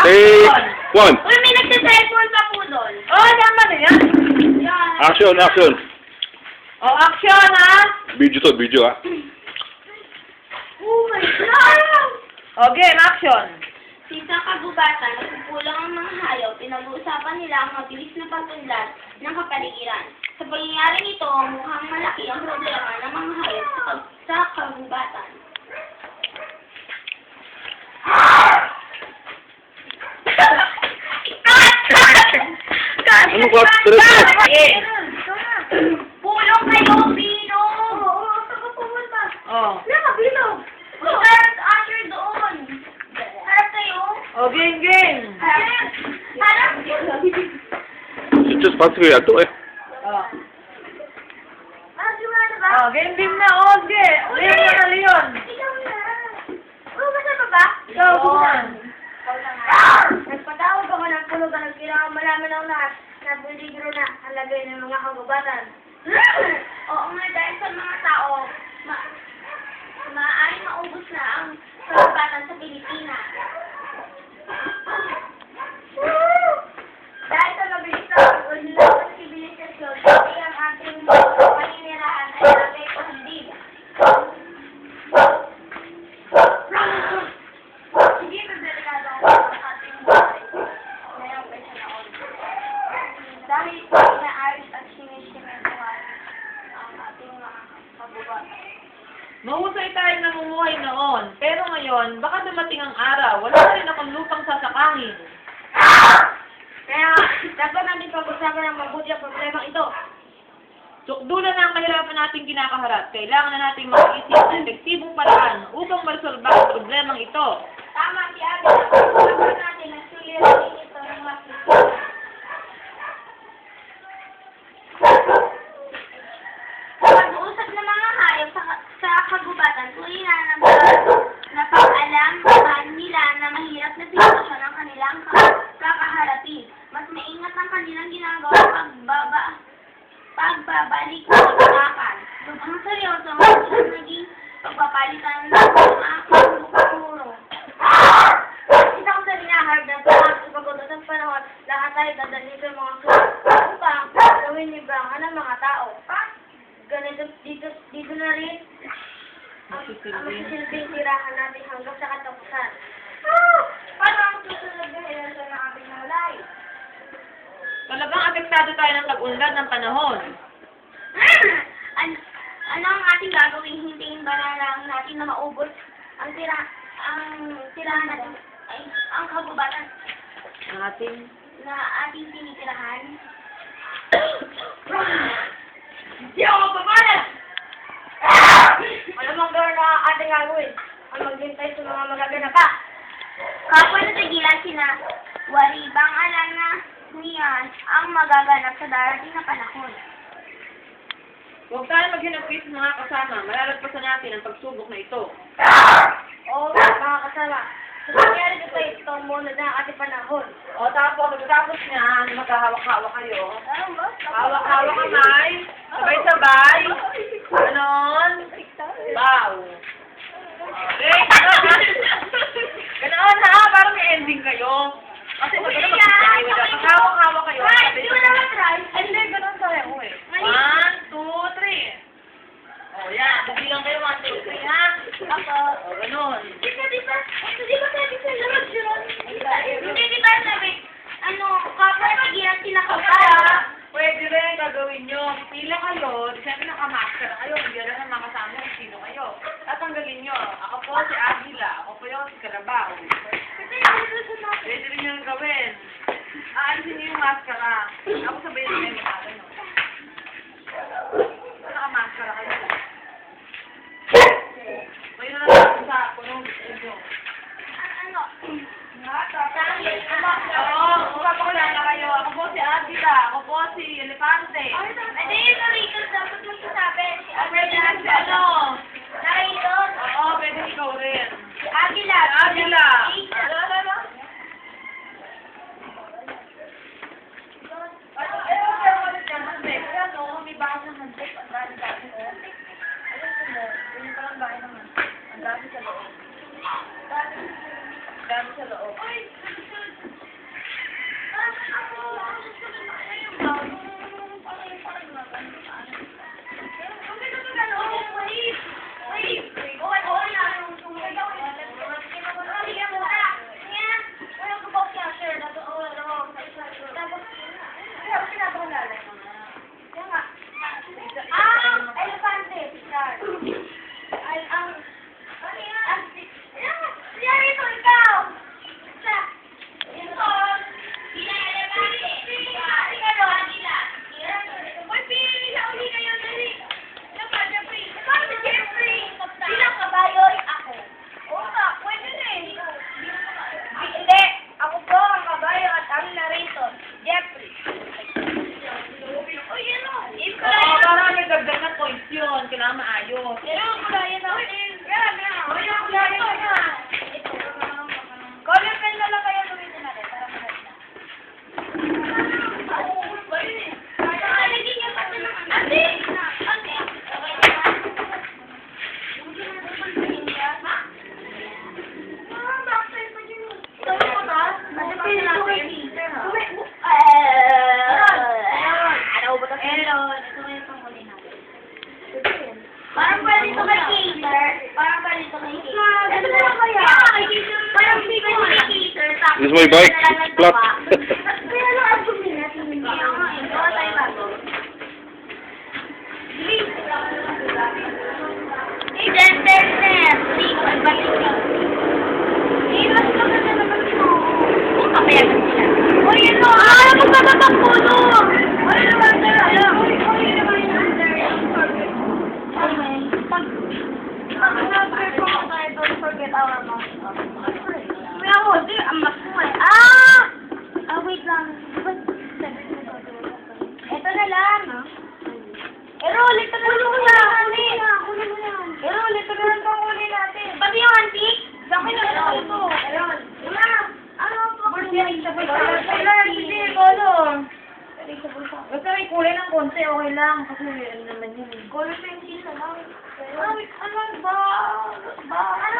Take one. Uy, may nagsa-cellphone pa po doon. Oh, tama na yan. Yan. Action, action. Oh, action ha. Video to, video ah. Oh my God! Oh, game, action. Sa isang kagubatan, nagpupulang ang mga hayop, pinag-uusapan nila ang mabilis na pagtunlad ng kapaligiran. Sa pangyayaring ito, mukhang malaki ang problema ng mga hayop sa kagubatan. Ano ka? Pulong kayo, Bino! Oo, saan ka pumunta? Oh. Lama, Bino! Harap, Asher doon! Harap kayo! Oh, game, game. Harap! Just pass ko yan to eh. Oh. Ah, simula na ba? Oh, game, game na. Oh, sige. Leon na, Leon. Ikaw na! Oh, kasama ba? Ikaw, Susan. Nagpatawag ako ng puno ka nagkailangan malaman ng lahat na buligro na ang lagay ng mga kagubatan. Oo nga, dahil sa mga tao, maaaring maubos na ang kagubatan sa Pilipinas. Dahil sa mabilis na pag-unlad ng sibilisasyon, pati ang ating mga paninirahan ay lagay ko hindi. Hindi na delikado ang ating buhay. Ngayong panahon. Dahil inaayos at sinisimentuhan ang ating mga kagubatan. Mahusay tayong namumuhay noon. Pero ngayon, baka dumating ang araw. Wala na rin akong lupang sasakahin. Kaya dapat natin pag-usapan ng mabuti ang problema ito. Tukdulan na ang kahirapan nating kinakaharap. Kailangan na nating mag-isip ng epektibong paraan upang maresolba ang problemang ito. Tama si Abby. Dapat natin ang suliranin ito ng makikita. Pag-uusap ng mga hayop sa kagubatan, tuloy na napag-alam nila na mahirap na sitwasyon ang kanilang kakaharapin. Mas maingat ang kanilang ginagawa pagbabalik ng pagkakan. Ang seryoso ang kanilang naging pagpapalitan ng mga kaguburo. Isa ko sa linaharap na sa pagod ng panahon, lahat tayo dadalhin sa mga sulat upang gawin libangan ng mga tao. Ganito, dito na rin ang silbing tirahan natin hanggang sa katapusan. Paano ang susunod na henerasyon ng ating mga lahi? Talagang apektado tayo ng pag-unlad ng panahon. Ano ang ating gagawin? Hintayin ba na lang natin na maubos ang tirahan natin, ay, ang kagubatan Ang ating... na ating tinitirahan? Hindi ako mapapalas! Malamang gawin na ating gagawin ang maghintay sa mga magaganap pa. Kapwa na tigilan sina Waribang alam na niyan ang magaganap sa darating na panahon. Huwag tayo maghinapis mga kasama. Malalagpasan natin ang pagsubok na ito. Oo, mga kasama. Sa nangyari dito ito muna na ang ating panahon. O tapos, pagkatapos niyan, maghahawak-hawak kayo. Ano ba? Hawak-hawak kamay. Sabay-sabay. Ganon. Wow. Okay, ganon ha. Parang may ending kayo. Kasi maganda mag-ending. Hawak-hawak kayo. Right, di mo naman try. Hindi, ganon tayo eh. 1, 2, 3. O yan, bibilang kayo 1, 2, 3 ha. Ako. O ganon. Di ba sabi sa lahat yun? Hindi, di ba sabi, kapwa tigilan sila kapwa. Pwede rin gagawin nyo. Pila kayo, di siyempre nakamaskara kayo. Hindi rin ang makasama kung sino kayo. Tatanggalin nyo. Ako po si Agila. Ako po yung si Carabao. Pwede rin nyo gawin. Aalisin nyo yung maskara. Ako sabay rin yung makaka nyo. Nakamaskara kayo. May na lang sa punong ito. Ano? Oo, magpapakilala kayo. Ako po si Agila. Ako po si Elefante. Hindi, yung narito dapat magsasabi. Si Pwede Agila. rin si ano. Narito. Oo, pwede ikaw rin. Si Agila. Agila. Isa. This is my bike. Flat. Kaya lang ang dumi natin. Hindi ako nga. Gawa tayo bago. Bilis. Center net. Liquid balik. Mas maganda naman ito. Kung kapayagan sila. Uy, ano? Magbabatang puno. Uy, naman sila. Uy, naman sila. Anyway, pag nag-perform tayo, don't forget our mask. May ako, di, ang mask mo eh. Wait lang. Ito na lang. Errol, ito na lang kunin mo na. Errol, ito na lang itong kunin natin. Pati yung antique? Daki na lang ito. Errol, wala. Ano po? Sige, Golo. Basta may kulay ng konti, okay lang. Kasi ano naman yun. Color pencil na lang. Ano ba? Ano